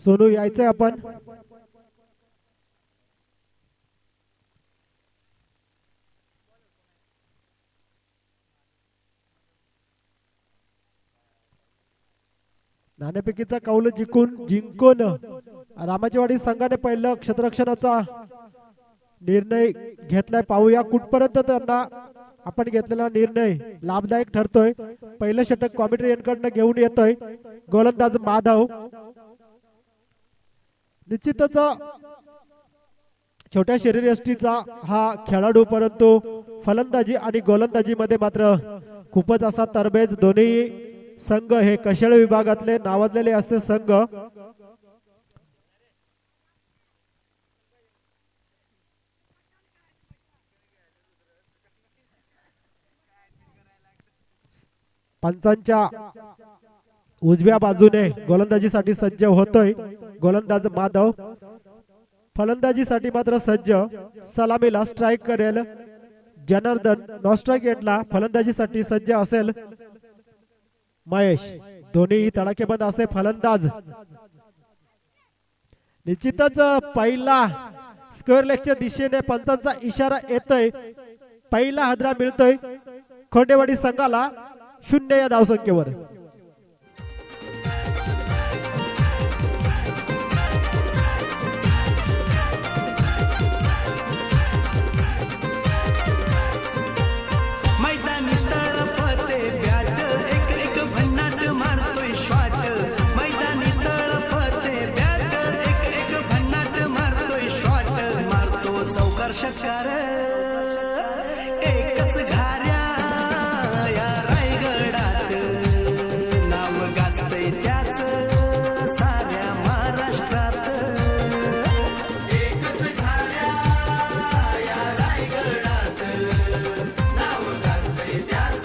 सोनू यायचंय आपण. नाणेफेकीचा कौल जिंकून रामाचीवाडी संघाने पहिलं क्षेत्ररक्षणाचा निर्णय घेतलाय. पाहूया कुठपर्यंत त्यांना आपण घेतलेला निर्णय लाभदायक ठरतोय. पहिलं षटक कॉमेंट्री यांकडनं घेऊन येतोय गोलंदाज माधव. निश्चितच छोट्या शरीरयष्टीचा हा खेळाडू, परंतु फलंदाजी आणि गोलंदाजी मध्ये मात्र खूपच असा तरबेज. दोन्ही संघ हे कशाळ विभागातले नावाजलेले असे संघ. पंचांच्या उजव्या बाजूने गोलंदाजीसाठी सज्ज होतोय गोलंदाज माधव. फलंदाजीसाठी मात्र सज्ज. सलामीला स्ट्राईक करेल जनार्दन. नॉन स्ट्राईक एंडला फलंदाजीसाठी सज्ज असेल महेश. दोन्ही तडाखेबंद असे फलंदाज. निश्चितच पहिला स्क्वेअर लेगच्या दिशेने पंचांचा इशारा येतोय. पहिला हादरा मिळतोय खोंडेवाडी संघाला 0 या धावसंख्येवर. षटकार एकच घाऱ्या या रायगडात नाव गाजतंय त्याच साऱ्या महाराष्ट्रात. एकच घाऱ्या या रायगडात नाव गाजतंय त्याच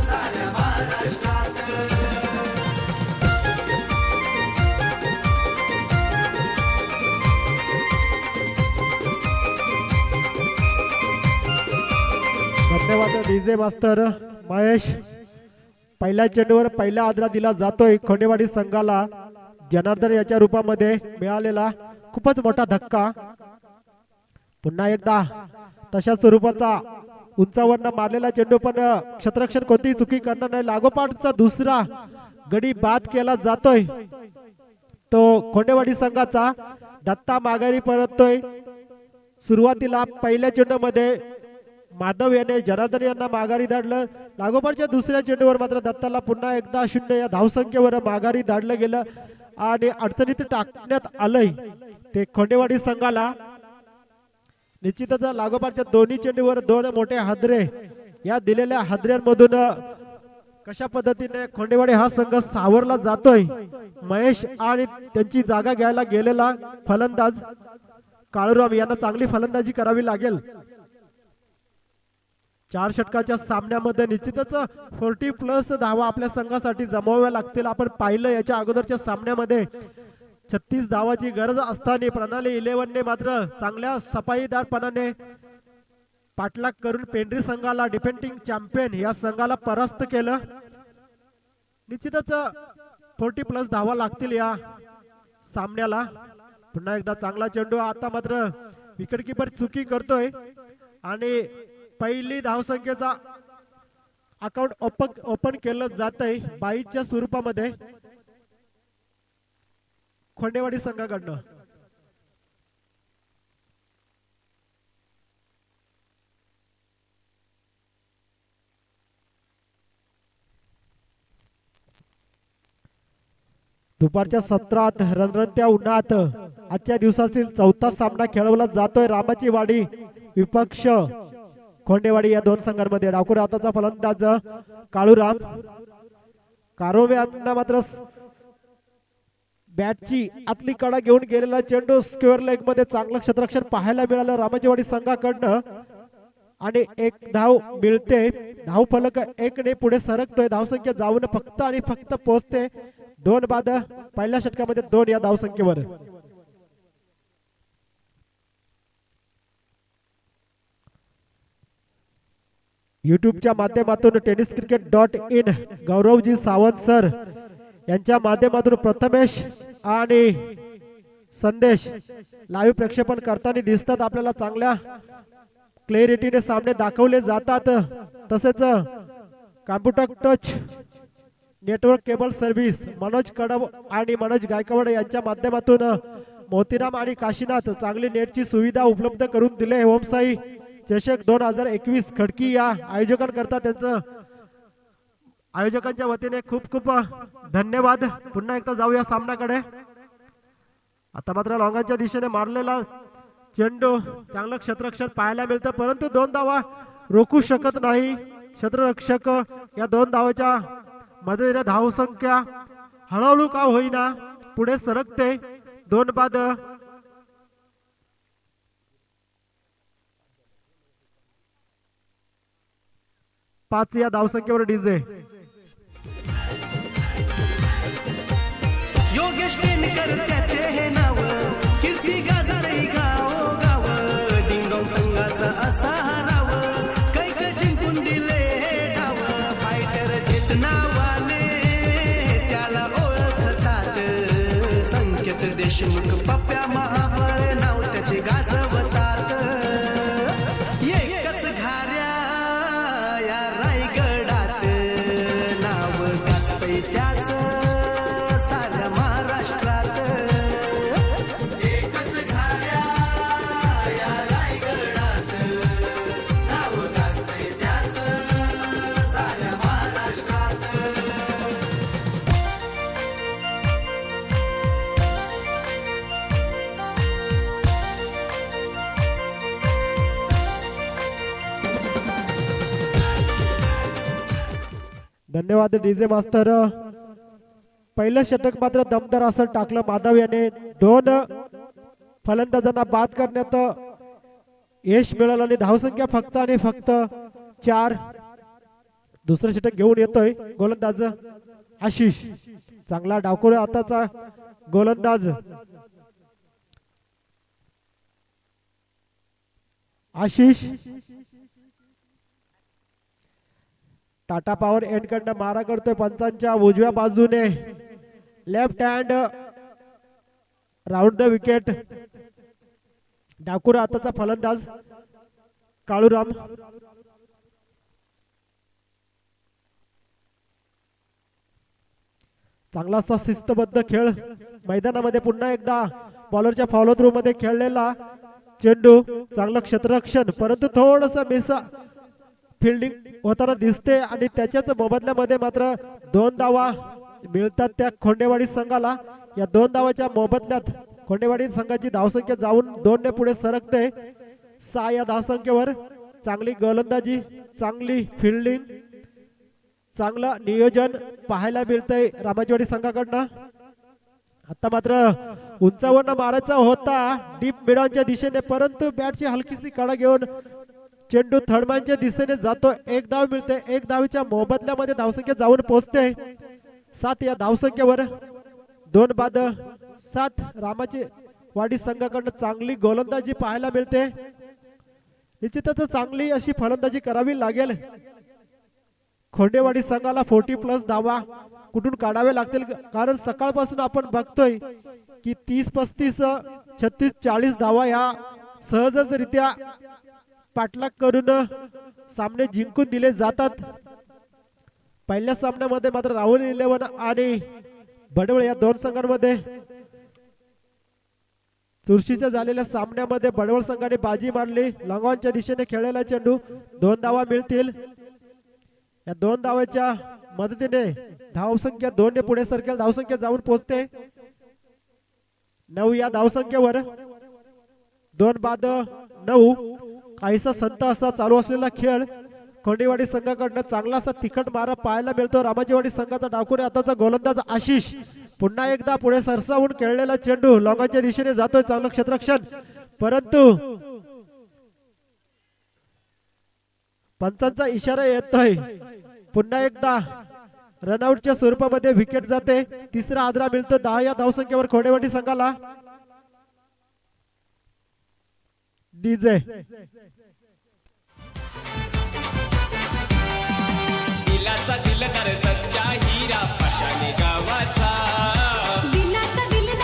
साऱ्या महाराष्ट्रात. धन्यवाद डीजे मास्टर महेश. पहिल्या चेंडूवर पहिला आदरा दिला जातोय खोंडेवाडी संघाला. जनार्दन याच्या रूपामध्ये मिळालेला खूपच मोठा धक्का. पुन्हा एकदा तशा स्वरूपाचा उंचावरनं मारलेला चेंडू, पण क्षेत्ररक्षण कोणतीही चुकी करणार नाही. लागोपाठचा दुसरा गडी बाद केला जातोय तो खोंडेवाडी संघाचा. दत्ता माघारी परततोय. सुरुवातीला पहिल्या चेंडूमध्ये माधव याने जनार्दन यांना माघारी धाडलं. लागोपाठच्या दुसऱ्या चेंडूवर मात्र दत्ताला पुन्हा एकदा 0 या धावसंख्येवर माघारी धाडलं गेलं आणि अडचणीत टाकण्यात आलंय ते खोंडेवाडी संघाला. निश्चितच लागोपाठच्या दोन्ही चेंडूवर 2 मोठे हादरे. या दिलेल्या हादऱ्यांमधून कशा पद्धतीने खोंडेवाडी हा संघ सावरला जातोय. महेश आणि त्यांची जागा घ्यायला गेलेला फलंदाज काळूराम यांना चांगली फलंदाजी करावी लागेल. 4 षटकाच्या सामन्यामध्ये निश्चितच 40+ धावा आपल्या संघासाठी जमवाव्या लागतील. आपण पाहिलं याच्या अगोदरच्या सामन्यामध्ये 36 धावाची गरज असताना प्रणाली 11 ने मात्र चांगल्या सफाईदारपणाने पाठलाग करून पेंढरी संघाला, डिफेंडिंग चॅम्पियन या संघाला परास्त केलं. निश्चितच 40+ धावा लागतील या सामन्याला. पुन्हा एकदा चांगला चेंडू. आता मात्र विकेटकीपर चुकी करतोय आणि पहिली धावसंख्येचा अकाउंट ओपन केलं जातंय 22च्या स्वरूपामध्ये खोंडेवाडी संघाकडनं. दुपारच्या सत्रात रणरणत्या उन्हात आजच्या दिवसातील 4था सामना खेळवला जातोय. रामाची वाडी विपक्ष खोंडेवाडी या 2 संघांमध्ये. डाकूर हाताचा फलंदाज काळूराम. कारोवे यांना मात्र बॅटची आतली कडा घेऊन गेलेला चेंडू स्क्वेअर लेग मध्ये चांगलं क्षेत्ररक्षण पाहायला मिळालं रामाचीवाडी संघाकडनं आणि 1 धाव मिळते. धाव फलक 1 ने पुढे सरकतोय. धावसंख्या जाऊन फक्त आणि फक्त पोहोचते 2 बाद. पहिल्या षटकामध्ये 2 या धावसंख्येवर. यूट्यूबच्या माध्यमातून tenniscricket.in गौरवजी सावंत सर यांच्या माध्यमातून प्रथमेश आणि संदेश लाईव्ह प्रक्षेपण करताना दिसतात आपल्याला, चांगल्या क्लॅरिटीने सामने दाखवले जातात. तसेच computer touch network cable service Manoj Kadav आणि मनोज गायकवाड यांच्या माध्यमातून मोतीराम आणि काशीनाथ चांगली नेटची सुविधा उपलब्ध करून दिले. ओमसाई चषक 2021 खडकी या आयोजकांकरता त्यांचं आयोजकांच्या वतीने खूप खूप धन्यवाद. पुन्हा एकदा जाऊया सामन्याकडे. आता मात्र लॉंगांच्या दिशेने मारलेला चेंडू, चांगलं क्षेत्ररक्षण पाहायला मिळतं, परंतु 2 धावा रोखू शकत नाही क्षेत्ररक्षक. या 2 धावाच्या मदतीने धावसंख्या हळूहळू का होईना पुढे सरकते. 2 बाद 5 या धावसंख्येवर डीजे. योगेश पेनकर त्याचे हे नाव, कीर्ती गाजरई गाव गाव, डिंगडोंग संघाचा असा राव, कैक जिंकून दिले हे डाव, फायटर जित नावाने त्याला ओळखतात, संकेत देशमुख पप्प्या महाबळ नाव त्याचे गाजवतात. एकच घाऱ्या या रायगडात नाव गाजतंय त्याचं साऱ्या महाराष्ट्रात. एकच घाऱ्या या रायगडात नाव गाजतंय त्याचं साऱ्या महाराष्ट्रात. धन्यवाद डीजे मास्तर. पहिलं षटक मात्र दमदार असं टाकलं माधव याने. 2 फलंदाजांना बाद करण्यात यश मिळालं आणि धावसंख्या फक्त आणि फक्त 4. दुसरं षटक घेऊन येतोय गोलंदाज आशिष. चांगला डावखोर आताचा गोलंदाज आशिष. टाटा पॉवर एंड कडनं मारा करतोय पंचांच्या उजव्या बाजूने. Left hand round the wicket. डाकुरा आताचा फलंदाज काळूराम. चांगला असा शिस्तबद्ध खेळ मैदानामध्ये. पुन्हा एकदा बॉलरच्या फॉलो थ्रू मध्ये खेळलेला चेंडू, चांगलं क्षेत्ररक्षण, परंतु थोडस मिस फिल्डिंग होताना दिसते आणि त्याच्याच मोबदल्यामध्ये मात्र 2 धावा मिळतात त्या खोंडेवाडी संघाला. या 2 धावाच्या मोबदल्यात खोंडेवाडी संघाची धावसंख्या जाऊन 2 ने पुढे सरकते. 6 या धावसंख्येवर. चांगली गोलंदाजी, चांगली फिल्डिंग, चांगलं नियोजन पाहायला मिळतंय रामाचीवाडी संघाकडनं. आता मात्र उंचावरनं मारायचा होता डीप मिडॉनच्या दिशेने, परंतु बॅटची हलकीशी कडा घेऊन चेंडू थर्डमॅनच्या दिशेने जातो. 1 धाव मिळते. 1 धावीच्या मोबदल्यामध्ये धावसंख्या जाऊन पोहोचते 7 या धावसंख्येवर. 2 बाद 7 रामाची वाडी संघाकडनं चांगली गोलंदाजी पाहायला मिळते. निश्चितच चांगली अशी फलंदाजी करावी लागेल. खोंडेवाडी संघाला 40+ धावा कुठून काढावे लागतील, कारण सकाळपासून आपण बघतोय की 30, 35, 36, 40 धावा ह्या सहजरित्या पाठलाग करून सामने जिंकून दिले जातात. पहिल्या सामन्यामध्ये मात्र राहुल 11 आणि बडवळ या 2 संघांमध्ये चुरशीच्या झालेल्या सामन्यामध्ये बडवळ संघाने बाजी मारली. लॉंगॉनच्या दिशेने खेळलेला चेंडू 2 धावा मिळतील. या 2 धावाच्या मदतीने धावसंख्या 2 ने पुढे सरकेल. धावसंख्या जाऊन पोहोचते 9 या धावसंख्येवर. 2 बाद 9. काहीसा संत असा चालू असलेला खेळ खोंडेवाडी संघाकडनं. चांगला असा तिखट मारा पाहायला मिळतो. रामाचीवाडी संघाचा डाकुरे आताचा गोलंदाज आशिष. पुन्हा एकदा पुढे सरसावून खेळलेला चेंडू लॉंगाच्या दिशेने जातोय. चांगलं क्षेत्ररक्षण, परंतु पंचांचा इशारा येतोय. पुन्हा एकदा रनआउटच्या स्वरूपामध्ये विकेट जाते. 3रा आदरा मिळतो 10 या धावसंख्येवर खोंडेवाडी संघाला. डीजे दिलाचा दिलदार सच्चा हिरा पाषाणी गावाचा. दिलाचा दिलदार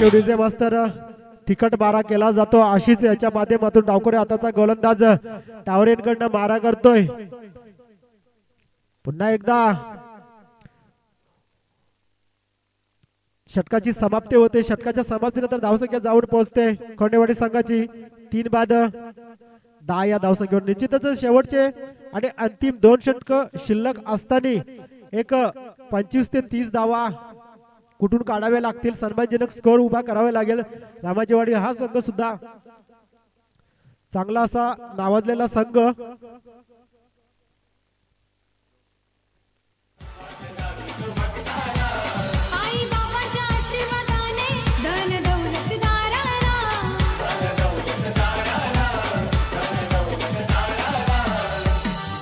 थँक्यू डीजे मास्तर. तिखट मारा केला जातो अशीच याच्या माध्यमातून डावखोरे हाताचा गोलंदाज टावरेंकडनं मारा करतोय. पुन्हा एकदा षटकाची समाप्ती होते. षटकाच्या समाप्तीनंतर धावसंख्या जाऊन पोहोचते खोंडेवाडी संघाची 3 बाद 10 या धावसंख्येवर. निश्चितच शेवटचे आणि अंतिम 2 षटक शिल्लक असताना एक 25 ते 30 धावा कुठून काढावे लागतील. सन्मानजनक स्कोर उभा करावा लागेल. रामाचेवाडी हा संघ सुद्धा चांगला असा नावाजलेला संघ. आई बाबाच्या आशीर्वादाने धन दौलत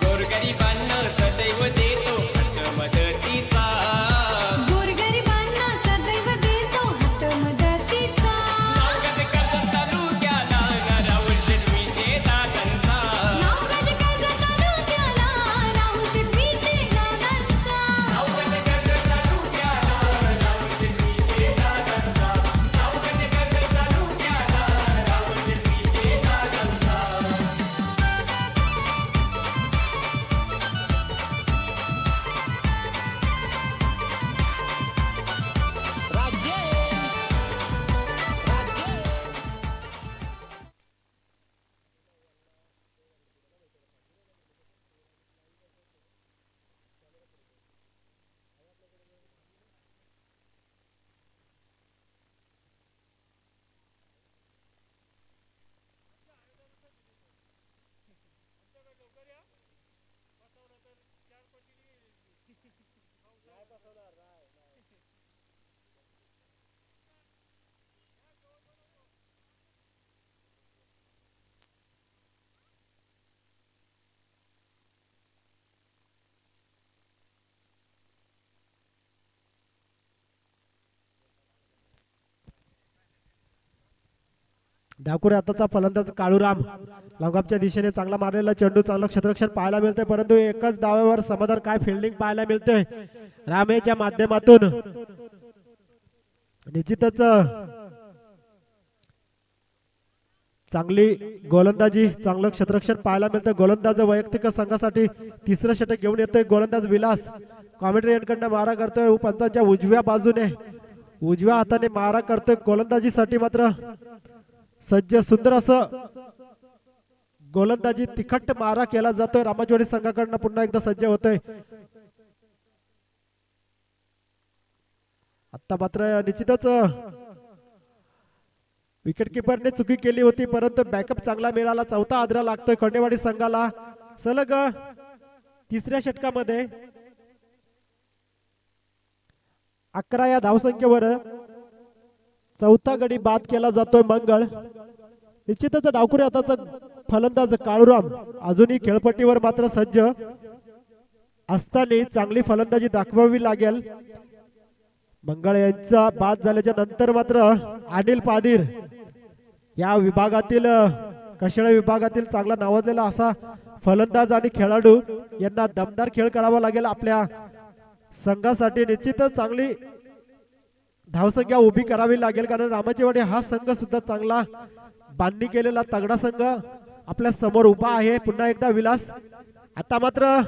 गोरगरिबांना सदैव देतो हात मदतीचा. गोरगरिबांना सदैव देतो हात मदतीचा. नावगज कर्जत तालुक्याला राहुल शेटवीचे दादांचा. नावगज कर्जत तालुक्याला राहुल शेटवीचे दादांचा. नावगज कर्जत तालुक्याला राहुल शेटवीचे दादांचा. नावगज कर्जत तालुक्याला राहुल शेटवीचे दादांचा. डावखोरे हाताचा फलंदाज काळूराम. लॉंगऑफच्या दिशेने चांगला मारलेला चेंडू, चांगलं क्षेत्ररक्षण पाहायला मिळतंय. परंतु एकच धावेवर समाधान काय फिल्डिंग पाहायला मिळते रामेच्या माध्यमातून. निश्चितच चांगली गोलंदाजी, चांगलं क्षेत्ररक्षण पाहायला मिळतं. गोलंदाज वैयक्तिक संघासाठी तिसरं षटक घेऊन येतोय गोलंदाज विलास. कॉमेंट्री यांकडनं मारा करतोय पंचांच्या उजव्या बाजूने, उजव्या हाताने मारा करतोय. गोलंदाजीसाठी मात्र सज्ज सुंदर असं गोलंदाजी तिखट मारा केला जातोय. रामाचवाडी संघाकडनं पुन्हा एकदा सज्ज होतोय. आता मात्र निश्चितच विकेट किपरने चुकी केली होती, परंतु बॅकअप चांगला मिळाला. चौथा आदरा लागतोय खोंडेवाडी संघाला. सलग तिसऱ्या षटकामध्ये 11 या धावसंख्येवर चौथा गडी बाद केला जातोय मंगळ. निश्चितच डावखोरे हाताचा फलंदाज काळूराम अजूनही खेळपट्टीवर मात्र सज्ज असताना चांगली फलंदाजी दाखवावी लागेल. मंगळ यांचा बाद झाल्याच्या नंतर मात्र अनिल पादीर या विभागातील कशाळा विभागातील चांगला नावाजलेला असा फलंदाज आणि खेळाडू यांना दमदार खेळ करावा लागेल आपल्या संघासाठी. निश्चितच चांगली धावसंख्या उभी करावी लागेल, कारण रामाचेवाडी हा संघ सुद्धा चांगला बांधणी केलेला तगडा संघ आपल्या समोर उभा आहे. पुन्हा एकदा विलास. आता मात्र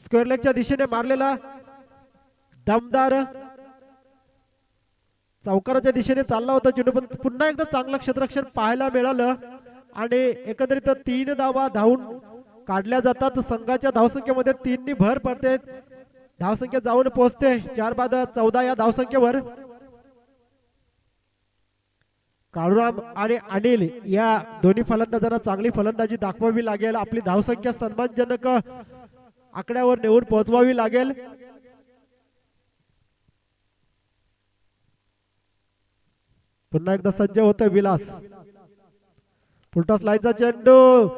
स्क्वेअर लेगच्या दिशेने मारलेला दमदार चौकाराच्या दिशेने चालला होता चेंडू, पण पुन्हा एकदा चांगलं क्षेत्ररक्षण पाहायला मिळालं आणि एकंदरीत 3 धावा धावून काढल्या जातात. संघाच्या धावसंख्येमध्ये 3 नी भर पडते. धावसंख्या जाऊन पोहोचते 4 बाद 14 या धावसंख्येवर. काळूराम आणि अनिल या दोन्ही फलंदाजांना चांगली फलंदाजी दाखवावी लागेल. आपली धावसंख्या सन्मानजनक आकड्यावर नेऊन पोहोचवावी लागेल. पुन्हा एकदा सज्ज होतोय विलास. फुलटॉस लाईनचा चेंडू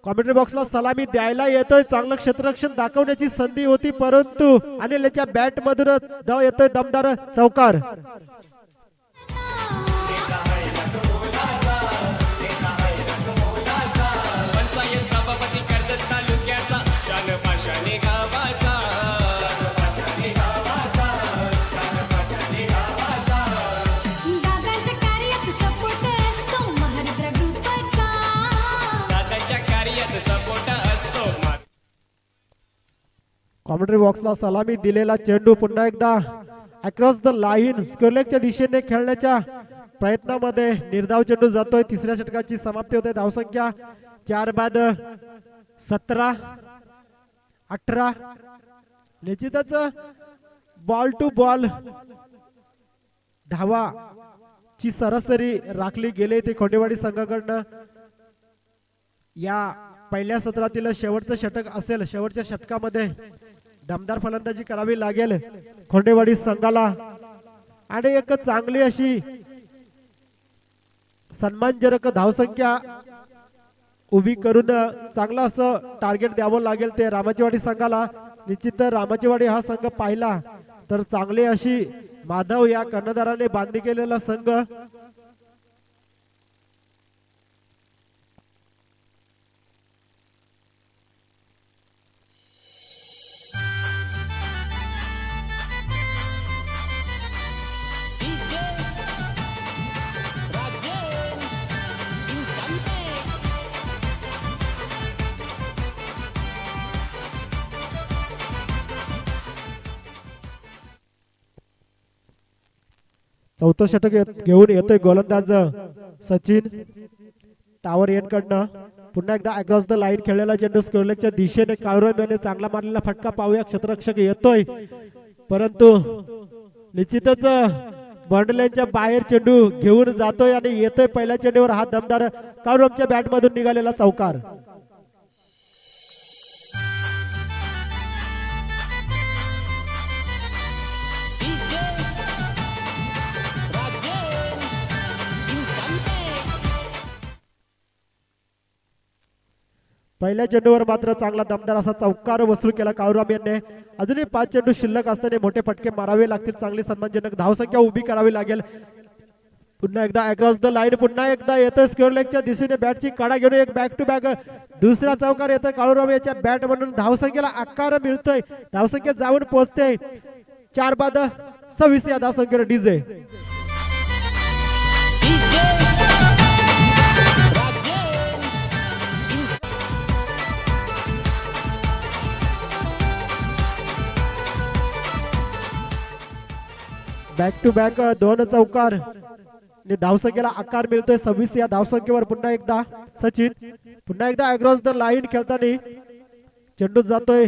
कॉमेंट्री बॉक्सला सलामी द्यायला येतोय. चांगलं क्षेत्ररक्षण दाखवण्याची संधी होती, परंतु अनिलच्या बॅट मधून धाव येतोय दमदार चौकार. पंचायत सभापती कर्जत तालुक्याचा शान पाशाने गावाचा. कॉमेंट्री बॉक्सला सलामी दिलेला चेंडू पुन्हा एकदा अक्रॉस द लाईन स्कोरलेगच्या दिशेने खेळण्याच्या प्रयत्नामध्ये निर्धाव चेंडू जातोय. तिसऱ्या षटकाची समाप्ती होते. धावसंख्या 4 बाद 17 18. निश्चितच बॉल टू बॉल धावा ची सरासरी राखली गेली ती खोंडेवाडी संघाकडनं. या पहिल्या सत्रातील शेवटचं षटक असेल. शेवटच्या षटकामध्ये दमदार फलंदाजी करावी लागेल खोंडेवाडी संघाला आणि एक चांगली अशी सन्मानजनक धावसंख्या उभी करून चांगलं असं टार्गेट द्यावं लागेल ते रामाचीवाडी संघाला. निश्चित रामाचीवाडी हा संघ पाहिला तर चांगली अशी माधव या कर्णधाराने बांधणी केलेला संघ. चौथं षटक घेऊन येतोय गोलंदाज सचिन टावर कडनं. पुन्हा एकदा अक्रॉस द लाईन खेळलेला चेंडू स्कोरलेगच्या दिशेने काळुराम याने चांगला मारलेला फटका पाहूया. क्षेत्ररक्षक येतोय परंतु निश्चितच बंडल्यांच्या बाहेर चेंडू घेऊन जातोय आणि येतोय पहिल्या चेंडूवर हा दमदार काळुरामच्या बॅट मधून निघालेला चौकार. पहिल्या चेंडूवर मात्र चांगला दमदार असा चौकार वसूल केला काळुराम यांनी. अजूनही 5 चेंडू शिल्लक असताना मोठे फटके मारावे लागतील. चांगली सन्मानजनक धावसंख्या उभी करावी लागेल. पुन्हा एकदा अक्रॉस द लाईन पुन्हा एकदा येतोय स्क्वेअरलेगच्या दिशेने बॅटची काढा घेऊन एक बॅक टू बॅक दुसरा चौकार येतोय काळुराम याच्या बॅट म्हणून. धावसंख्येला आकार मिळतोय. धावसंख्या जाऊन पोहोचते 4 बाद 26 या धावसंख्येवर डीजे. बॅक टू बॅक 2 चौकार धावसंख्येला आकार मिळतोय 26 या धावसंख्येवर. पुन्हा एकदा सचिन पुन्हा एकदा अक्रॉस द लाईन खेळताना चेंडू जातोय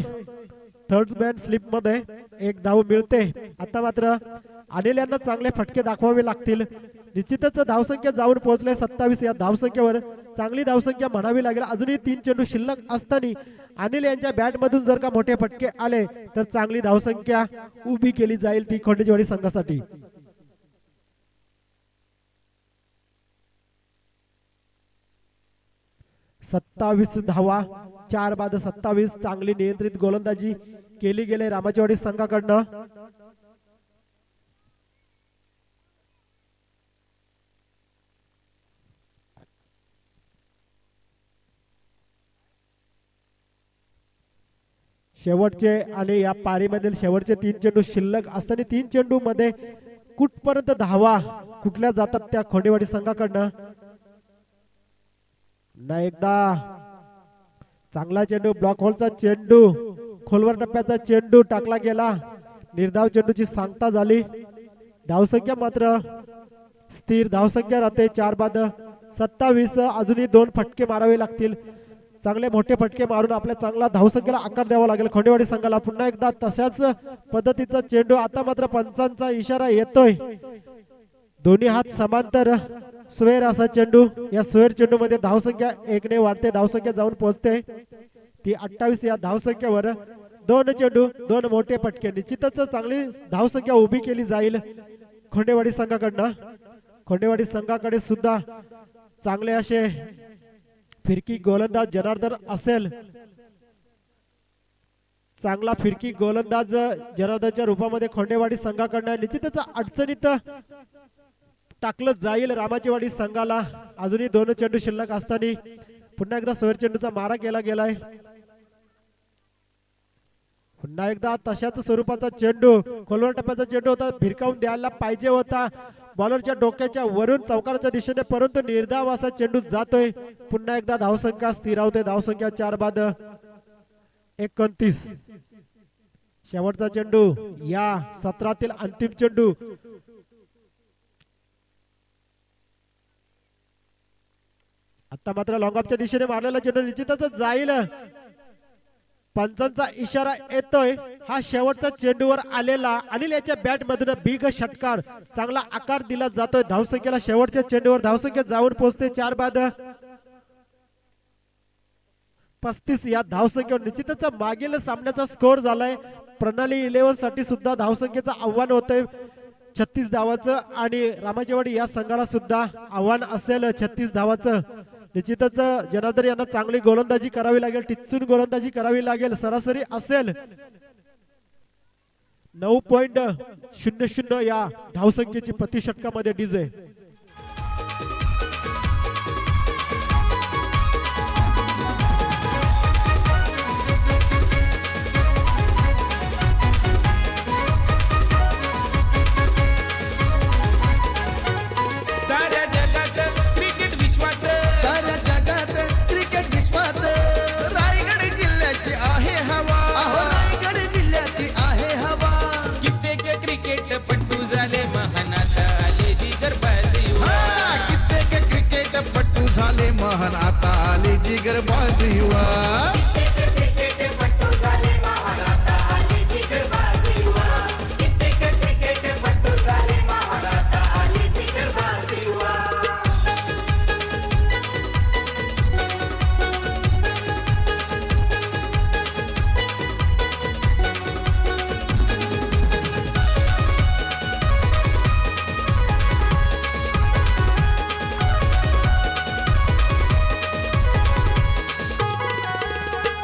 थर्ड मॅन स्लिप मध्ये. एक धाव मिळते. आता मात्र अनिल यांना चांगले फटके दाखवावे लागतील. निश्चितच धावसंख्या जाऊन पोहोचले 27 या धावसंख्येवर. चांगली धावसंख्या म्हणावी लागेल. अजूनही 3 चेंडू शिल्लक असताना अनिल यांच्या बॅट मधून जर का मोठे फटके आले तर चांगली धावसंख्या उभी केली जाईल ती खोंडेवाडी संघासाठी. सत्तावीस धावा 4 बाद 27. चांगली नियंत्रित गोलंदाजी केली गेली रामाचीवाडी संघाकडनं. शेवटचे आणि या पारीमधील शेवटचे 3 चेंडू शिल्लक असताना 3 चेंडू मध्ये कुठपर्यंत धावा कुठल्या जातात त्या खोंडेवाडी संघाकडनं. ना एकदा चांगला चेंडू ब्लॉक होलचा चेंडू खोलवर टप्प्याचा चेंडू टाकला गेला. निर्धाव चेंडूची सांगता झाली. धावसंख्या मात्र स्थिर धावसंख्या राहते 4 बाद 27. अजूनही 2 फटके मारावे लागतील. चांगले मोठे फटके मारून आपल्या चांगला धावसंख्येला आकार द्यावा लागेल खोंडेवाडी संघाला. पुन्हा एकदा तशाच पद्धतीचा चेंडू. आता मात्र पंचांचा इशारा येतोय. दोन्ही हात समांतर स्वेर असा चेंडू. या स्वेर चेंडू मध्ये धावसंख्या 1 ने वाढते. धावसंख्या जाऊन पोहोचते ती 28 या धावसंख्येवर. 2 चेंडू 2 मोठे फटके. निश्चितच चांगली धावसंख्या उभी केली जाईल खोंडेवाडी संघाकडनं. खोंडेवाडी संघाकडे सुद्धा चांगले असे फिरकी गोलंदाज जनार्दन असेल. चांगला फिरकी गोलंदाज जनार्दनच्या रूपामध्ये खोंडेवाडी संघाकडनं निश्चितच अडचणीत टाकलं जाईल रामाचीवाडी संघाला. अजूनही 2 चेंडू शिल्लक असताना पुन्हा एकदा स्वेर चेंडूचा मारा केला गेलाय. पुन्हा एकदा तशाच स्वरूपाचा चेंडू खोलवर टप्प्याचा चेंडू होता. भिरकावून द्यायला पाहिजे होता बॉलरच्या डोक्याच्या वरून चौकाराच्या दिशेने परंतु निर्धाव असा चेंडू जातोय. पुन्हा एकदा धावसंख्या स्थिरावते. धावसंख्या 4 बाद 29. शेवटचा चेंडू या सत्रातील अंतिम चेंडू. आता मात्र लॉंगऑफच्या दिशेने मारलेला चेंडू निश्चितच जाईल. पंचांचा इशारा येतोय. हा शेवटचा चेंडूवर आलेला अनिल याच्या बॅट मधून बिग षटकार, चांगला आकार दिला जातोय. धावसंख्येला शेवटच्या चेंडूवर धावसंख्या जाऊन पोहोचते 4 बाद 35 या धावसंख्येवर. निश्चितच मागील सामन्याचा स्कोर झालाय. प्रणाली 11 साठी सुद्धा धावसंख्येचं आव्हान होतंय 36 धावाचं आणि रामाचेवाडी या संघाला सुद्धा आव्हान असेल 36 धावाचं. निश्चितच जनार्दन यांना चांगली गोलंदाजी करावी लागेल, टिचून गोलंदाजी करावी लागेल. सरासरी असेल 9.00 या धावसंख्येची प्रति षटकामध्ये डीजे. साऱ्या जगात क्रिकेट विश्वात साऱ्या जगात क्रिकेट विश्वात रायगड जिल्ह्याची आहे हवा. अहो रायगड जिल्ह्याची आहे हवा. कित्येक क्रिकेट पट्टू झाले महानात आले जिगरबाज युवा. कित्येक क्रिकेट पट्टू झाले महान आता आले जिगरबाज युवा. क्रिकेटपटू झाले महान आता आले जिगरबाज युवा. कित्येक क्रिकेटपटू झाले महान आता आले जिगरबाज युवा.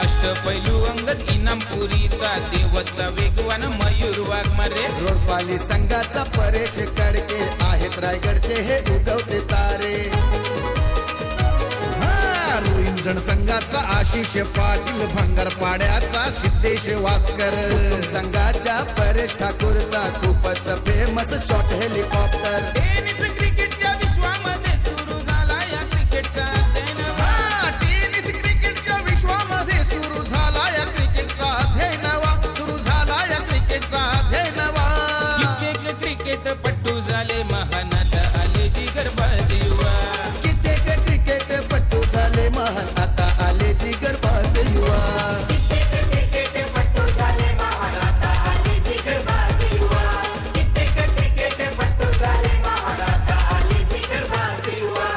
अष्टपैलू अंगद इनामपुरीचा देवचा वेगवान मयूर वाघमारे. रोडपाली संघाचा परेश कडके आहेत रायगडचे हे उगवते तारे. रुईंजण संघाचा आशिष पाटील, भंगारपाड्याचा सिद्धेश वास्कर, संघाच्या परेश ठाकूरचा खूपच फेमस शॉट हेलिकॉप्टर. टेनिस क्रिकेटच्या विश्वामध्ये सुरू झाला या क्रिकेटचा अध्ययन. टेनिस क्रिकेटच्या विश्वामध्ये सुरू झाला या क्रिकेटचा अध्यय नवा. सुरू झाला या क्रिकेटचा अध्यय नवा. कित्येक क्रिकेट पट्टू झाले महानात आले जिगरबाज युवा. कित्येक क्रिकेट पट्टू झाले महान आता आले जिगरबाज युवा. कित्येक क्रिकेटपटू झाले महान आता आले जिगरबाज युवा. कित्येक क्रिकेटपटू झाले महान आता आले जिगरबाज युवा.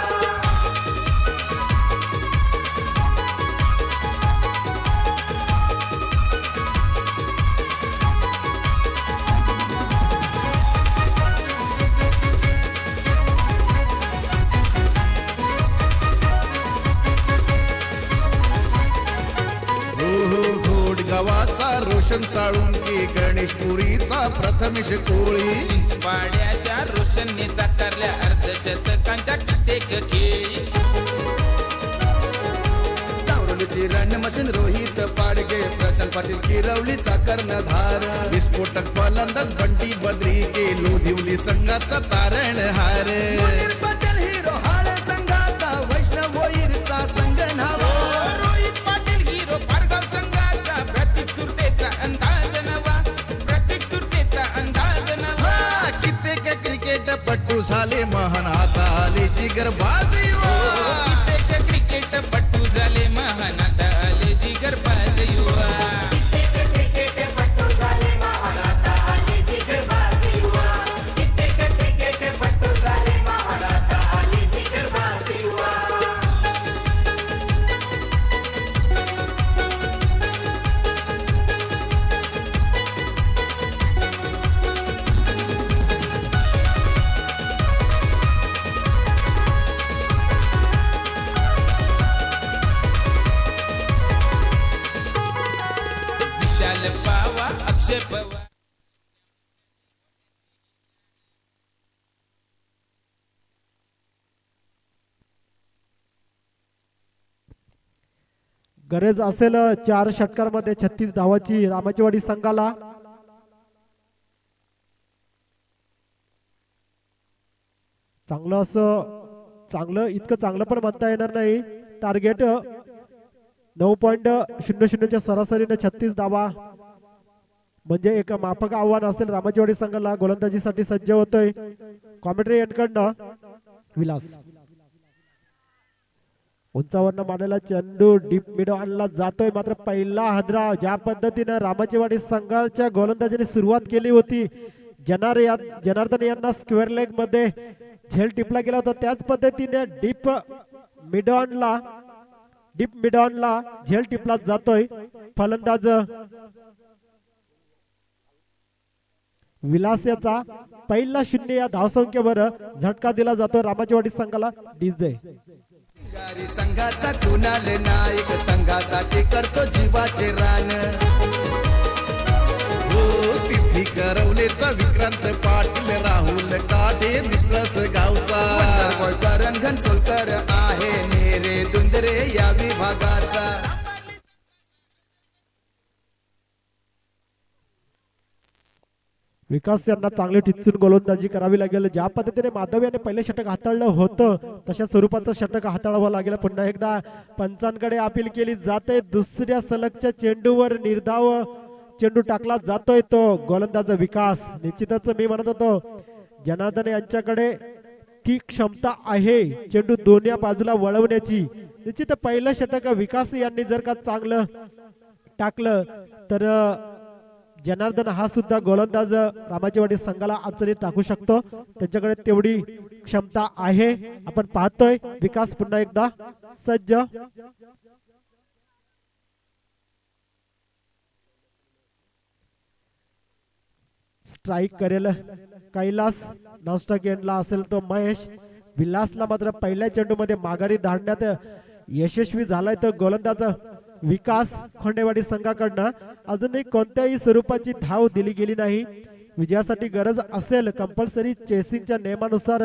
घोडगावाचा रोशन साळुंकी, गणेशपुरीचा प्रथमेश कोळी, चिंचपाड्याच्या रोशनने साकारल्या अर्धशतकांच्या कित्येक खेळी. सावरलीची रणमशीन रोहित पाडगे, प्रशांत पाटील किरवलीचा कर्णधार, विस्फोटक फलंदाज बंटी बद्री के लोधिवली संघाचा तारणहार. मुनीर पटेल हिरो हाळ संघाचा, वैष्णव भोईरचा संघ न्हावा. रोहित पाटील हिरो पारगाव संघाचा, प्रतीक सुरतेचा अंदाज नवा. प्रतीक सुरतेचा अंदाज नवा. कित्येक क्रिकेट पट्टू झाले महान आता आले जिगरबाज युवा. कित्येक क्रिकेट पट्टू झाले महान आता आले जिगरबाज युवा. कित्येक क्रिकेटपटू झाले महान आता आले जिगरबाज युवा. कित्येक क्रिकेटपटू झाले महान आता आले जिगरबाज युवा. विशाल पावा अक्षय पवार. गरज असेल 4 षटकांमध्ये 36 धावाची रामाचेवाडी संघाला. चांगलं असं चांगलं इतकं चांगलं पण म्हणता येणार नाही. टार्गेट 9.00 च्या सरासरीने 36 धावा म्हणजे एक माफक आव्हान असेल रामाचीवाडी संघाला. गोलंदाजीसाठी सज्ज होतोय कॉमेंट्री एंडकडनं विलास. उंचावरनं मारलेला चेंडू डीप मिड ऑनला जातोय, मात्र पहिला हादरा ज्या पद्धतीनं रामाचीवाडी संघाच्या गोलंदाजीने सुरुवात केली होती, जनार्दन यांना स्क्वेअर लेग मध्ये झेल टिपला गेला होता, त्याच पद्धतीने डीप मिडॉनला झेल टिपला जातोय. फलंदाज विलास याचा पहिला 0 या धावसंख्येवर झटका दिला जातो रामाचीवाडी संघाला. डीजे गारी संघाचा कुणाल नायक संघासाठी करतो जीवाचे रान. हो सिद्धी करवलेचा विक्रांत पाटील राहुल काढे निप्रस गावचा करण घनसोलकर आहे नेरे दुंदरे या विभागाचा. विकास यांना चांगली टिचून गोलंदाजी करावी लागेल. ज्या पद्धतीने माधव याने पहिले षटक हाताळलं होतं तशा स्वरूपाचं षटक हाताळावं लागेल. पुन्हा एकदा पंचांकडे अपील केली जाते. दुसऱ्या सलगच्या चेंडूवर निर्धाव चेंडू टाकला जातोय तो गोलंदाज विकास. निश्चितच मी म्हणत होतो जनार्दन यांच्याकडे ती क्षमता आहे चेंडू दोन्ही बाजूला वळवण्याची. निश्चित पहिलं षटक विकास यांनी जर का चांगलं टाकलं तर जनार्दन हा सुद्धा गोलंदाज रामाचीवाडी संघाला अडचणीत टाकू शकतो. त्यांच्याकडे तेवढी क्षमता आहे. आपण पाहतोय विकास पुन्हा एकदा सज्ज. स्ट्राईक करेल कैलास. नॉनस्ट्राईक एंडला असेल तो महेश. विलासला मात्र पहिल्या चेंडूमध्ये माघारी धाडण्यात यशस्वी झालाय तो गोलंदाज विकास. खोंडेवाडी संघाकडनं अजूनही कोणत्याही स्वरूपाची धाव दिली गेली नाही. विजयासाठी गरज असेल कंपल्सरी चेसिंगच्या नियमानुसार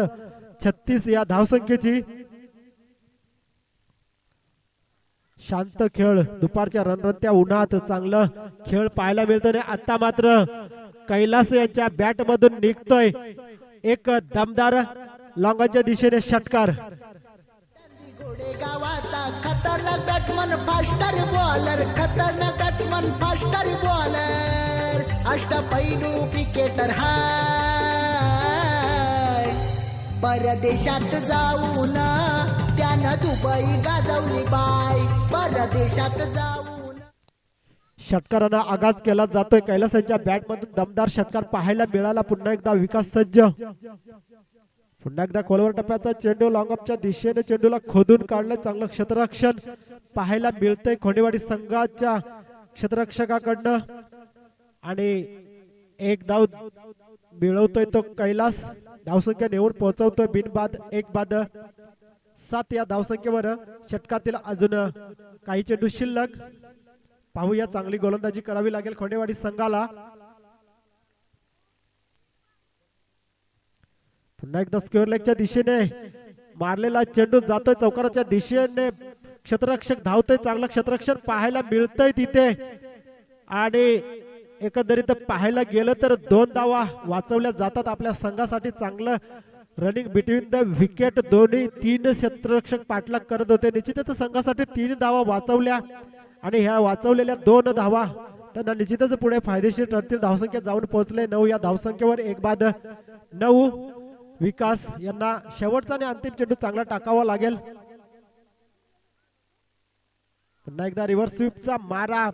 36 या धावसंख्येची. शांत खेळ दुपारच्या रणरणत्या उन्हात चांगलं खेळ पाहायला मिळतो. आता मात्र कैलास यांच्या बॅट मधून निघतोय एक दमदार लॉंगाच्या दिशेने षटकार. गावाचा खतरनाक बॅट्समन फास्टर बॉलर, खतरनाक बॅट्समन फास्टर बॉलर, अष्टपैलू क्रिकेटर हाय. परदेशात जाऊन त्यानं दुबई गाजवली बाय, परदेशात जाऊन. षटकारानं आगाज केला जातोय. कैलास यांच्या बॅट मधून दमदार षटकार पाहायला मिळाला. पुन्हा एकदा विकास सज्ज. पुन्हा एकदा खोलवर टप्प्याचा चेंडू लॉंगअपच्या दिशेने चेंडूला खोदून काढलं. चांगलं क्षेत्ररक्षण पाहायला मिळतंय खोंडेवाडी संघाच्या क्षेत्ररक्षकाकडनं आणि एक धाव मिळवतोय तो कैलास. धावसंख्या नेऊन पोहोचवतोय बिनबाद 1/7 या धावसंख्येवर. षटकातील अजून काही चेंडू शिल्लक. पाहूया चांगली गोलंदाजी करावी लागेल खोंडेवाडी संघाला. पुन्हा एकदा स्क्वेअर लेगच्या दिशेने मारलेला चेंडू जातोय चौकाराच्या दिशेने. क्षेत्ररक्षक धावतोय. चांगलं क्षेत्ररक्षण पाहायला मिळतंय तिथे आणि एकंदरीत पाहायला गेलं तर 2 धावा वाचवल्या जातात आपल्या संघासाठी. चांगलं रनिंग बिटवीन द विकेट. दोन्ही 3 क्षेत्ररक्षक पाठलाग करत होते. निश्चितच संघासाठी 3 धावा वाचवल्या आणि ह्या वाचवलेल्या 2 धावा त्यांना निश्चितच पुढे फायदेशीर ठरतील. धावसंख्या जाऊन पोहोचले 9 या धावसंख्येवर 1/9. विकास यांना शेवटचा आणि अंतिम चेंडू चांगला टाकावा लागेल. पुन्हा एकदा रिव्हर्स स्वीपचा मारा,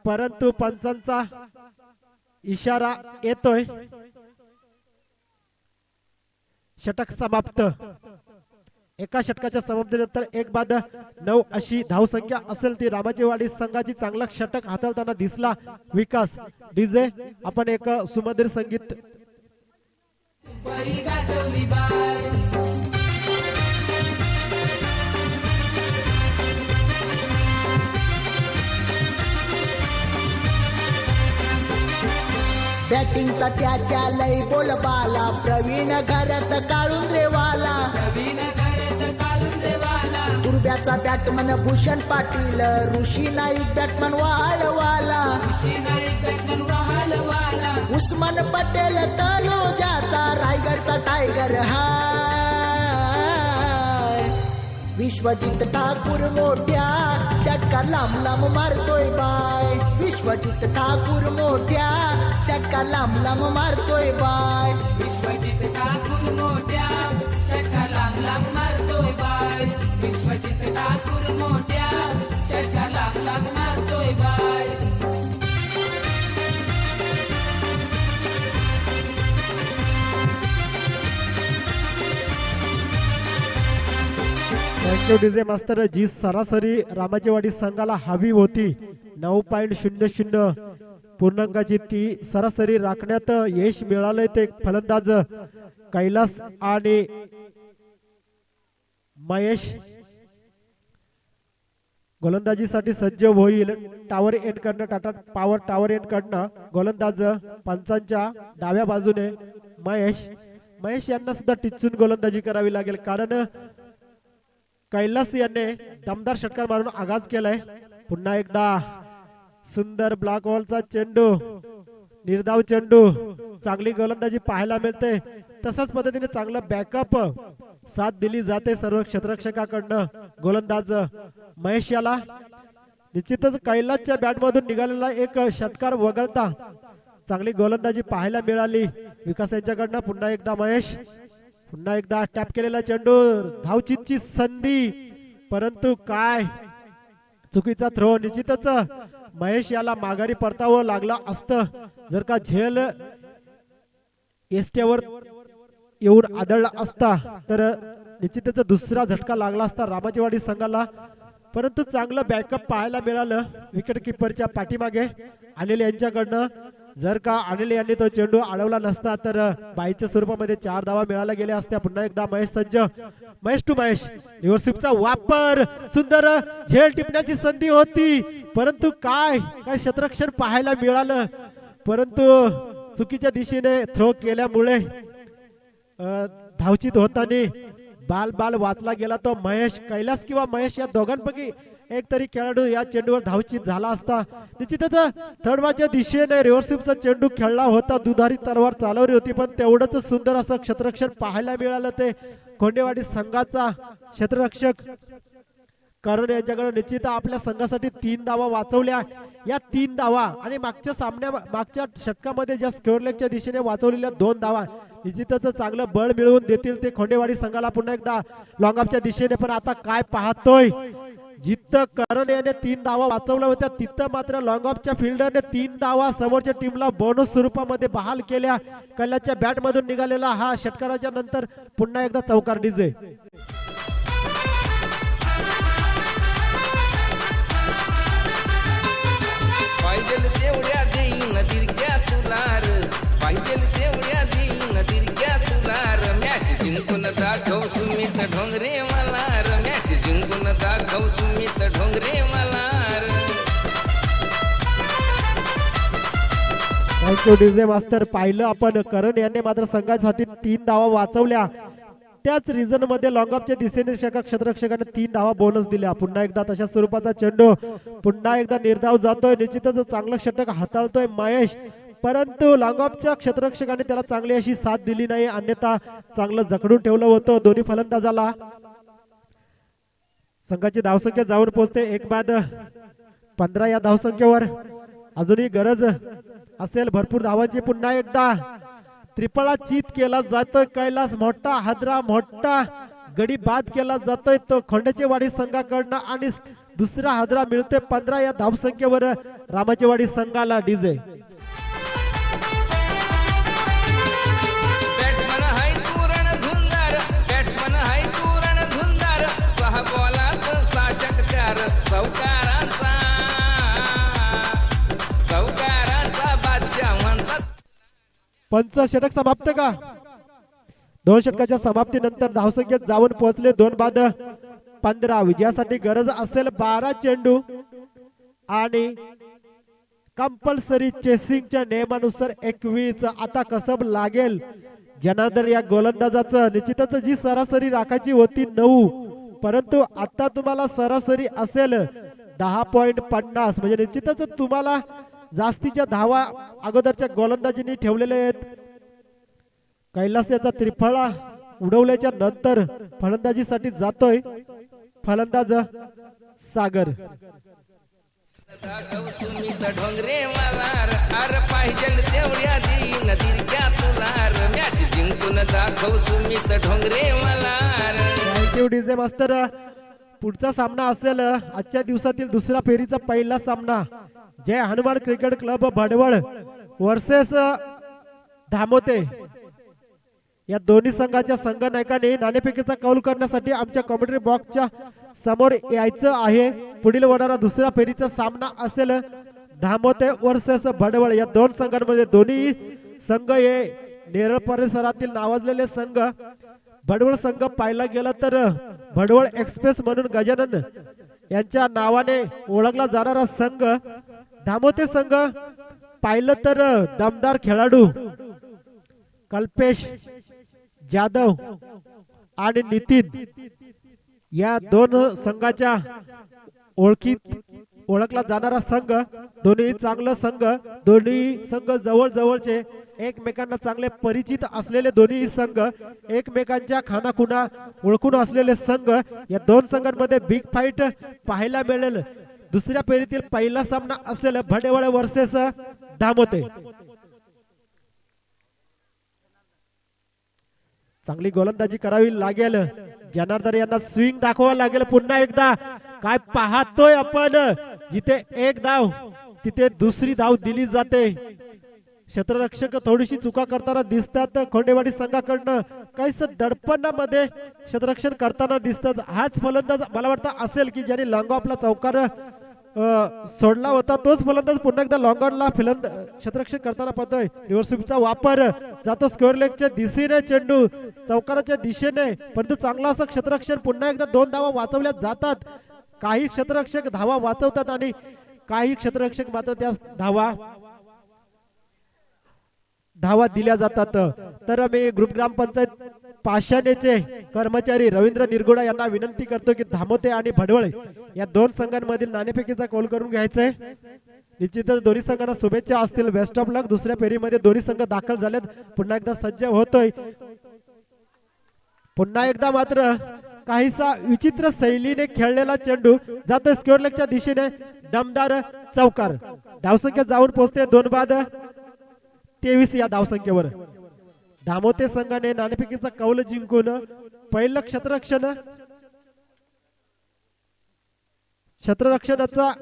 परंतु पंचांचा इशारा येतोय. षटक समाप्त. एका षटकाच्या समाप्तीनंतर 1/9 अशी धावसंख्या असेल ती रामाचीवाडी संघाची. चांगला षटक हाताळताना दिसला विकास. डीजे आपण एक सुमधुर संगीत. बॅटिंगचा त्याच्या लय बोलबाला, प्रवीण घरात काढून रेवाला, दुर्ब्याचा बॅटमन भूषण पाटील, ऋषी नाईक बॅटमन वाळवाला, उस्मान पटेल तलोजाचा, रायगडचा टायगर हाय. विश्वजित ठाकूर मोठ्या षटका लांब लांब मारतोय बाय विश्वजित ठाकूर मोठ्या षटका लांब लांब मारतोय बाय विश्वजित ठाकूर मोठ्या षटका लांब लांब मारतोय बाय विश्वजित ठाकूर मोठ्या षटका लांब लांब मारतोय बाय थँक्यू डीजे मास्तर. जी सरासरी रामाचेवाडी संघाला हवी होती 9.00 पूर्णांकाची ती सरासरी राखण्यात यश मिळालंय. ते फलंदाज कैलास आणि महेश गोलंदाजीसाठी सज्ज होईल. टावर एंड कडनं टाटा पॉवर टावर एंड कडनं गोलंदाज पंचांच्या डाव्या बाजूने महेश यांना सुद्धा टिचून गोलंदाजी करावी लागेल, कारण कैलास यांनी दमदार षटकार मारून आगाज केलाय. पुन्हा एकदा सुंदर ब्लॉक बॉलचा चेंडू, निर्धाव चेंडू, चांगली गोलंदाजी पाहायला मिळते. तसाच पद्धतीने चांगलं बॅकअप साथ दिली जाते सर्व क्षेत्ररक्षकाकडनं. गोलंदाज महेश याला निश्चितच कैलासच्या बॅटमधून निघालेला एक षटकार वगळता चांगली गोलंदाजी पाहायला मिळाली विकास यांच्याकडनं. पुन्हा एकदा महेश, पुन्हा एकदा टॅप केलेला चेंडू, धावचीतची संधी, परंतु काय चुकीचा थ्रो. निश्चितच महेश याला माघारी परतावं लागलं असतं जर का झेल एसटीवर येऊन आदळला असता, तर निश्चितच दुसरा झटका लागला असता रामाचेवाडी संघाला. परंतु चांगलं बॅकअप पाहायला मिळालं विकेट किपरच्या पाठीमागे अनिल यांच्याकडनं. जर का अनिल यांनी तो चेंडू अडवला नसता तर बाईच्या स्वरूपामध्ये 4 धावा मिळाल्या गेल्या असत्या. पुन्हा एकदा महेश सज्ज, महेश टू महेश, रिव्हर्सिपचा वापर, सुंदर झेल टिपण्याची संधी होती, परंतु काय क्षेत्ररक्षण पाहायला मिळालं, परंतु चुकीच्या दिशेने थ्रो केल्यामुळे धावचित होताना बाल वाचला गेला. तो महेश, कैलास किंवा महेश या दोघांपैकी एक तरी खेळाडू या चेंडूवर धावचित झाला असता. निश्चितच थर्डच्या दिशेने रिव्हर्सिपचा चेंडू खेळला होता, दुधारी तलवार चालवली होती, पण तेवढंच सुंदर असं क्षेत्ररक्षण पाहायला मिळालं ते खोंडेवाडी संघाचा क्षेत्ररक्षक करण यांच्याकडे. निश्चित आपल्या संघासाठी 3 धावा वाचवल्या. या 3 धावा आणि मागच्या षटकामध्ये ज्या स्क्वेअर लेगच्या दिशेने वाचवलेल्या 2 धावा निश्चितच चांगलं बळ मिळवून देतील ते खोंडेवाडी संघाला. पुन्हा एकदा लॉंग ऑफच्या दिशेने, पण आता काय पाहतोय, जिथं करण याने 3 धावा वाचवल्या होत्या तिथं मात्र लॉंग ऑफच्या फिल्डरने 3 धावा समोरच्या टीमला बोनस स्वरूपामध्ये बहाल केल्या. कल्ल्याच्या बॅट मधून निघालेला हा षटकाराच्या नंतर पुन्हा एकदा चौकार डीजे. पाहिजेल तेवढ्या देईन दिरक्या तुलार, पाहिजेल तेवढ्या देईन दिरक्या तुलार. मॅच जिंकून दाखव सुमित ढोंगरे मलार, मॅच जिंकून दाखव सुमित ढोंगरे मलार. थँक्यू डीजे मास्तर. पाहिलं आपण करण यांनी मात्र संघासाठी 3 धावा वाचवल्या. त्याच रिझन मध्ये लॉंग ऑफच्या दिशेने क्षेत्ररक्षकाने 3 धावा बोनस दिल्या. पुन्हा एकदा तशा स्वरूपाचा चेंडू, पुन्हा एकदा निर्धाव जातोय. निश्चितच चांगलं षटक हाताळतोय महेश, परंतु लॉंग ऑफच्या क्षेत्ररक्षकाने त्याला चांगली अशी साथ दिली नाही, अन्यथा चांगलं जखडून ठेवलं होतं दोन्ही फलंदाजाला. संघाची धावसंख्या जाऊन पोहोचते 1/15 या धावसंख्येवर. अजूनही गरज असेल भरपूर धावांची. पुन्हा एकदा त्रिफळा चित केला जातोय कैलास, मोठा हादरा, मोठा गडी बाद केला जातोय तो खोंडेचेवाडी संघाकडनं, आणि दुसरा हादरा मिळतोय 15 या धावसंख्येवर रामाचेवाडी संघाला. डीजे बॅट्समन हाय तूरण धुंदार, बॅट्समन हाय तूरण धुंदार. 6 बॉलात 6 षटकार, चौकाराचा बादशाह म्हणतात. पंच षटक समाप्त का? 2 षटकाच्या समाप्तीनंतर धावसंख्येत जाऊन पोहोचले 2/15. विजयासाठी गरज असेल 12 चेंडू आणि कंपल्सरी चेसिंगच्या नियमानुसार 21. आता कसब लागेल जनार्दन या गोलंदाजाचं. निश्चितच जी सरासरी राखायची होती 9, परंतु आता तुम्हाला सरासरी असेल 10.50, म्हणजे निश्चितच तुम्हाला जास्तीच्या धावा अगोदरच्या गोलंदाजींनी ठेवलेले आहेत. कैलास याचा त्रिफळा उडवल्याच्या नंतर फलंदाजीसाठी जातोय. फलंदाज सागर. दाखव सुमित ढोंगरे मला अर पाहिजे तेवढ्या देईन दिरक्या तुला मॅच जिंकून दाखव सुमित ढोंगरे मला. थँक्यू डीजे मास्तर. पुढचा सामना असेल आजच्या दिवसातील दुसऱ्या फेरीचा पहिला सामना जय हनुमान क्रिकेट क्लब भडवळ वर्सेस धामोते. या दोन्ही संघाच्या संघनायकांनी नाणेफेकीचा कौल करण्यासाठी आमच्या कॉमेंट्री बॉक्सच्या समोर यायचं आहे. पुढील होणारा दुसऱ्या फेरीचा सामना असेल धामोते वर्सेस भडवळ. या दोन संघांमध्ये दोन्ही संघ हे नेरळ परिसरातील नावाजलेले संघ. भडवळ संघ पाहिला गेला तर भडवळ एक्सप्रेस म्हणून गजानन यांच्या नावाने ओळखला जाणारा संघ. धामोते संघ पाहिलं तर दमदार खेळाडू कल्पेश जाधव आणि नितीन या दोन संघाच्या ओळखीत ओळखला जाणारा संघ. दोन्ही चांगलं संघ, दोन्ही संघ जवळ जवळचे, एकमेकांना चांगले परिचित असलेले दोन्ही संघ, एकमेकांच्या खानाखुणा ओळखून असलेले संघ. या दोन संघांमध्ये बिग फाईट पाहायला मिळेल. दुसऱ्या फेरीतील पहिला सामना असेल भडवळ वर्सेस धामोते. चांगली गोलंदाजी करावी लागेल. जनार्दन यांना स्विंग दाखवावं लागेल. पुन्हा एकदा काय पाहतोय आपण, जिथे एक धाव तिथे दुसरी धाव दिली जाते. क्षेत्ररक्षक थोडीशी चुका करताना दिसतात खोंडेवाडी संघाकडनं. काहीच दडपणामध्ये क्षेत्ररक्षण करताना दिसतात. हाच फलंदाज मला वाटतं असेल की ज्याने लॉंग ऑफला चौकार सोडला होता. तोच फलंदाज पुन्हा एकदा लॉंग ऑनला क्षेत्ररक्षण करताना पाहतोय. रिव्हर्स स्वीपचा वापर जातो स्क्वेअर लेगच्या दिशेने, चेंडू चौकाराच्या दिशेने, परंतु चांगला असं क्षेत्ररक्षण. पुन्हा एकदा दोन धावा वाचवल्या जातात. काही क्षेत्ररक्षक धावा वाचवतात आणि काही क्षेत्ररक्षक मात्र त्या धावा दिल्या जातात. तर मी ग्रुप ग्रामपंचायत पाषाणेचे कर्मचारी रवींद्र निरगुडा यांना विनंती करतो की धामोते आणि भडवळ या दोन संघांमधील नाणेफेकीचा कौल करून घ्यायचंय. निश्चितच दोन्ही संघांना शुभेच्छा असतील. बेस्ट ऑफ लक. दुसऱ्या फेरीमध्ये दोन्ही संघ दाखल झालेत. पुन्हा एकदा सज्ज होतोय. पुन्हा एकदा मात्र काहीसा विचित्र शैलीने खेळलेला चेंडू जातोय स्क्वेअर लेगच्या दिशेने. दमदार चौकार. धावसंख्या जाऊन पोहोचते 2/23 या धावसंख्येवर. धामोते संघाने नाणेफेकीचा कौल जिंकून पहिलं क्षेत्ररक्षणाचा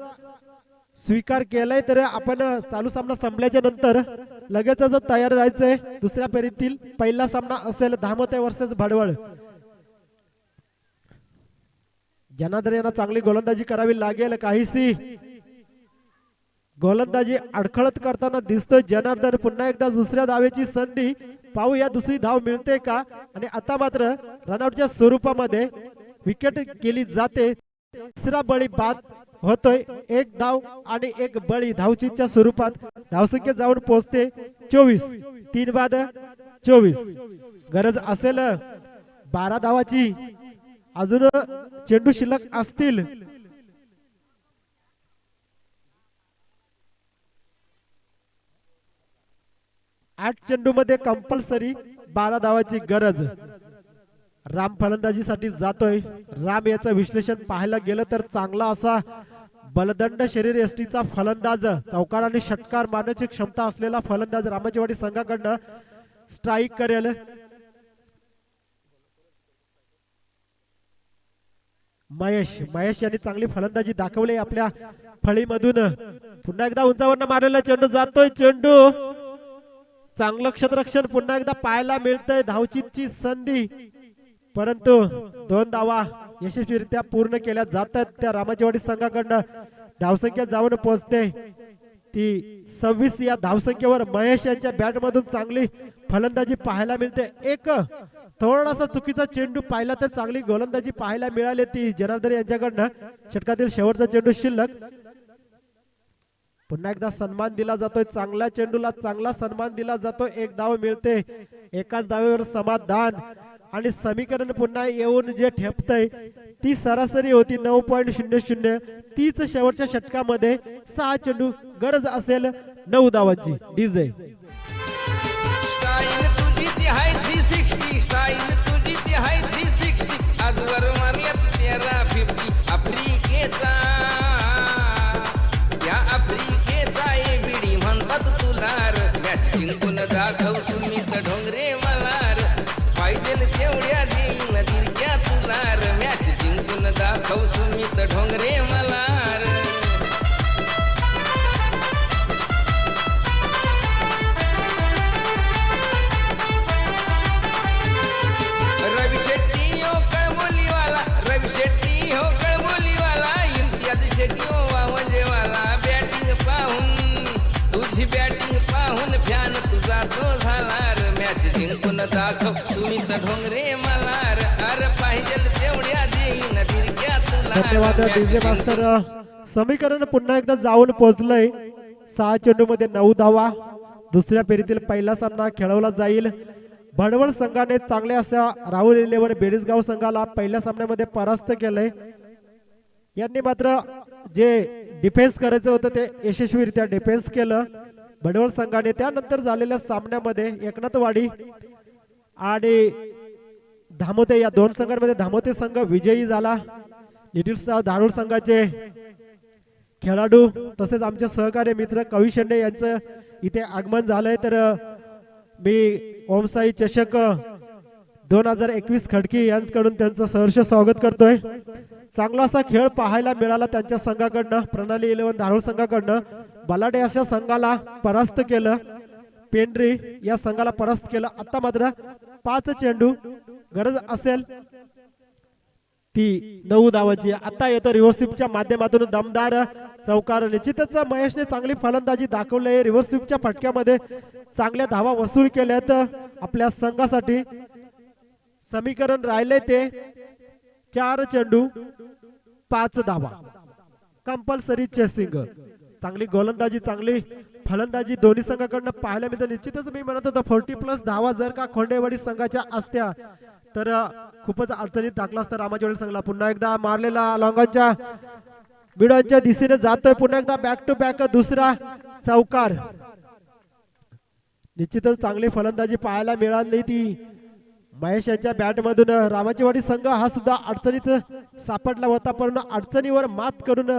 स्वीकार केलाय. तर आपण चालू सामना संपल्याच्या नंतर लगेचच तयार राहायचंय. दुसऱ्या फेरीतील पहिला सामना असेल धामोते वर्सेस भडवळ. जनार्दन यांना चांगली गोलंदाजी करावी लागेल. काहीशी गोलंदाजी अडखळत करताना दिसतोय जनार्दन. पुन्हा एकदा दुसऱ्या धावेची संधी. पाहूया दुसरी धाव मिळते का. आणि आता मात्र रनआउटच्या स्वरूपामध्ये विकेट केली जाते. तिसरा बळी बाद होतोय. एक धाव आणि एक बळी धावचीच्या स्वरूपात. धावसंख्या जाऊन पोहोचते 24. 3/24. गरज असेल 12 धावाची. अजून चेंडू शिल्लक असतील. आठ चेंडू मध्ये कंपल्सरी 12 धावाची गरज. राम फलंदाजीसाठी जातोय. राम याचं विश्लेषण पाहायला गेलं तर चांगला असा बलदंड शरीर यष्टीचा फलंदाज, चौकार आणि षटकार मारण्याची क्षमता असलेला फलंदाज रामाचीवाडी संघाकडनं स्ट्राईक करेल. महेश यांनी चांगली फलंदाजी दाखवली आपल्या फळीमधून. पुन्हा एकदा उंचावरनं मारलेला चेंडू जातोय. चेंडू चांगलं क्षेत्ररक्षण पुन्हा एकदा पाहायला मिळतंय. धावचीची संधी, परंतु 2 धावा यशस्वीरित्या पूर्ण केल्या जातात त्या रामाचीवाडी संघाकडनं. धावसंख्या जाऊन पोहोचते ती 26 या धावसंख्येवर. महेश यांच्या बॅट मधून चांगली फलंदाजी पाहायला मिळते. एक थोडासा चुकीचा चेंडू पाहिला तर चांगली गोलंदाजी पाहायला मिळाली ती जनार्दन यांच्याकडनं. षटकातील शेवटचा चेंडू शिल्लक. पुन्हा एकदा सन्मान दिला जातोय. चांगल्या चेंडूला चांगला सन्मान दिला जातो. एक धाव मिळते. एकाच धावेवर समाधान. आणि समीकरण पुन्हा येऊन जे ठेपतय ती सरासरी होती 9.00. तीच शेवटच्या षटकामध्ये 6 चेंडू. गरज असेल 9 धावांची. डीजे स्टाईल तुझी ती हाय 360. स्टाईल तुझी ती हाय 360. आजवर मारल्यात 13 50. आफ्रिकेचा या आफ्रिकेचा एबीडी म्हणतात तुलार मॅच जिंकून दाखव सुमित ढोंगरे मलार पाहिजेल तेवढ्या देईन तिरक्या तुलार मॅच जिंकून दाखव सुमित ढोंगरे मलार रवि शेट्टी हो कळबोलीवाला रवि शेट्टी हो कळबोलीवाला इम्तियाज शेट्टी हो वावंजेवाला बॅटिंग पाहून तुझी बॅटिंग पाहून फॅन तुझा तो झालार मॅच जिंकून दाखव सुमित ढोंगरे मलार अरे पाहिजेल तेवढ्या देईन तिरक्या धन्यवाद तुला डीजे मास्तर. समीकरण पुन्हा एकदा जाऊन पोहोचलंय. 6 चेंडूमध्ये 9 धावा. दुसऱ्या फेरीतील पहिला सामना खेळवला जाईल. भडवळ संघाने चांगले अशा राहुल 11 बेडसगाव संघाला पहिल्या सामन्यामध्ये परास्त केलंय. यांनी मात्र जे डिफेन्स करायचं होतं ते यशस्वीरित्या डिफेन्स केलं भडवळ संघाने. त्यानंतर झालेल्या सामन्यामध्ये एकनाथवाडी आणि धामोते या दोन संघांमध्ये धामोते संघ विजयी झाला. लिटिल स्टार धारूर संघाचे खेळाडू तसेच आमचे सहकारी मित्र कवी शेंडे यांचं इथे आगमन झालंय. तर मी ओमसाई चषक 2021 खडकी यांच्याकडून त्यांचं सहर्ष स्वागत करतोय. चांगला असा खेळ पाहायला मिळाला त्यांच्या संघाकडनं. प्रणाली 11 धारूर संघाकडनं बलाडे अशा संघाला परास्त केलं. पेंढरी या संघाला परास्त केलं. आता मात्र 5 चेंडू गरज असेल ती 9 धावांची. आता येतो रिव्हर्सिपच्या माध्यमातून दमदार चौकार. निश्चितच महेशने चांगली फलंदाजी दाखवली. रिव्हर्सिपच्या फटक्यामध्ये चांगल्या धावा वसूल केल्यात आपल्या संघासाठी. समीकरण राहिले ते 4 चेंडू 5 धावा. Compulsory chasing. चांगली गोलंदाजी चांगली फलंदाजी दोन्ही संघाकडनं पाहायला मिळतं. निश्चितच मी म्हणत होतो 40+ धावा जर का खोंडेवाडी संघाच्या असत्या तर खूपच अडचणीत टाकला असता रामाचोळी संघाला. पुन्हा एकदा मारलेला लॉंगांच्या बिडांच्या दिशेने जातोय. पुन्हा एकदा बॅक टू बॅक दुसरा चौकार. निश्चितच चांगली फलंदाजी पाहायला मिळाली ती महेश यांच्या बॅट मधून. रामाचीवाडी संघ हा सुद्धा अडचणीत सापडला होता परंतु अडचणीवर मात करून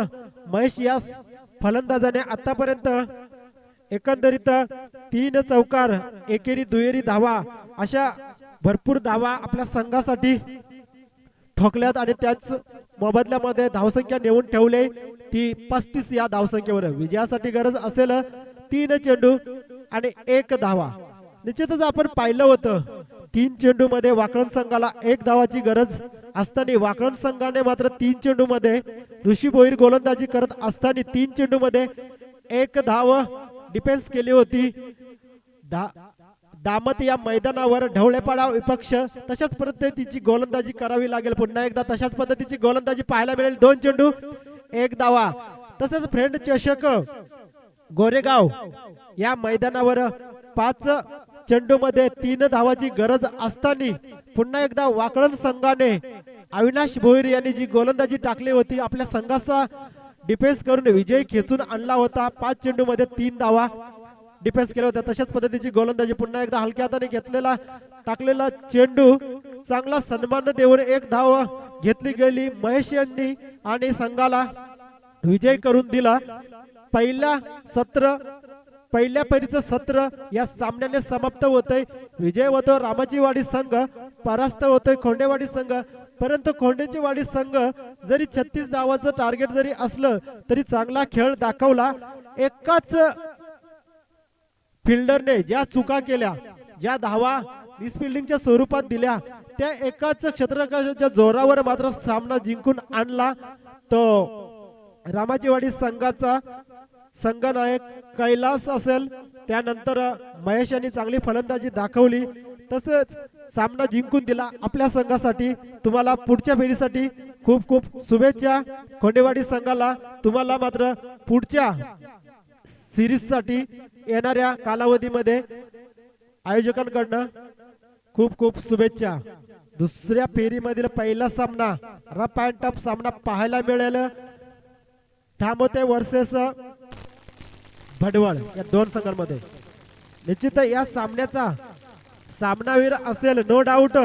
महेश या फलंदाजाने आतापर्यंत एकंदरीत 3 चौकार एकेरी दुहेरी धावा अशा भरपूर धावा आपल्या संघासाठी ठोकल्यात आणि त्याच मोबदल्यामध्ये धावसंख्या नेऊन ठेवले ती 35 या धावसंख्येवर. विजयासाठी गरज असेल 3 चेंडू आणि 1 धावा. निश्चितच आपण पाहिलं होतं 3 चेंडू मध्ये वाकळण संघाला 1 धावाची गरज असताना वाकळण संघाने मात्र 3 चेंडू मध्ये ऋषी भोईर गोलंदाजी करत असताना 3 चेंडू मध्ये 1 धाव डिफेन्स केली होती. दामत या मैदानावर ढवळेपाडा विपक्ष तशाच पद्धतीची गोलंदाजी करावी लागेल. पुन्हा एकदा तशाच पद्धतीची गोलंदाजी पाहायला मिळेल. 2 चेंडू 1 धावा. तसेच फ्रेंड चषक गोरेगाव या मैदानावर 5 चेंडू मध्ये 3 धावाची गरज असताना पुन्हा एकदा वाकळण संघाने अविनाश भोईर यांनी जी गोलंदाजी टाकली होती आपल्या संघाचा डिफेन्स करून विजय खेचून आणला होता. 5 चेंडू मध्ये 3 धावा डिफेन्स केला होता. तशाच पद्धतीची गोलंदाजी पुन्हा एकदा हलक्या हाताने घेतलेला टाकलेला चेंडू चांगला सन्मान देऊन 1 धाव घेतली गेली महेश यांनी आणि संघाला विजय करून दिला. पहिल्या फेरीचं सत्र या सामन्याने समाप्त होतंय. विजय होतो रामाचीवाडी संघ, परास्त होतोय खोंडेवाडी संघ. परंतु खोंडेचीवाडी संघ जरी 36 धावाचं टार्गेट जरी असलं तरी चांगला खेळ दाखवला. एकाच फिल्डरने ज्या चुका केल्या, ज्या धावा मिसफिल्डिंगच्या स्वरूपात दिल्या, त्या एकाच क्षेत्ररक्षकाच्या जोरावर मात्र सामना जिंकून आणला तो रामाचीवाडी संघाचा संघनायक कैलास असेल. त्यानंतर महेश यांनी चांगली फलंदाजी दाखवली तसेच सामना जिंकून दिला आपल्या संघासाठी. तुम्हाला पुढच्या फेरीसाठी खूप खूप शुभेच्छा. खोंडेवाडी संघाला तुम्हाला मात्र पुढच्या सिरीज साठी येणाऱ्या कालावधीमध्ये आयोजकांकडनं खूप खूप शुभेच्छा. दुसऱ्या फेरीमधील पहिला सामना रफ अँड टफ सामना पाहायला मिळेल. धामोते वर्सेस भडवळ या 2 संघांमध्ये. निश्चित या सामन्याचा सामनावीर असेल नो डाऊट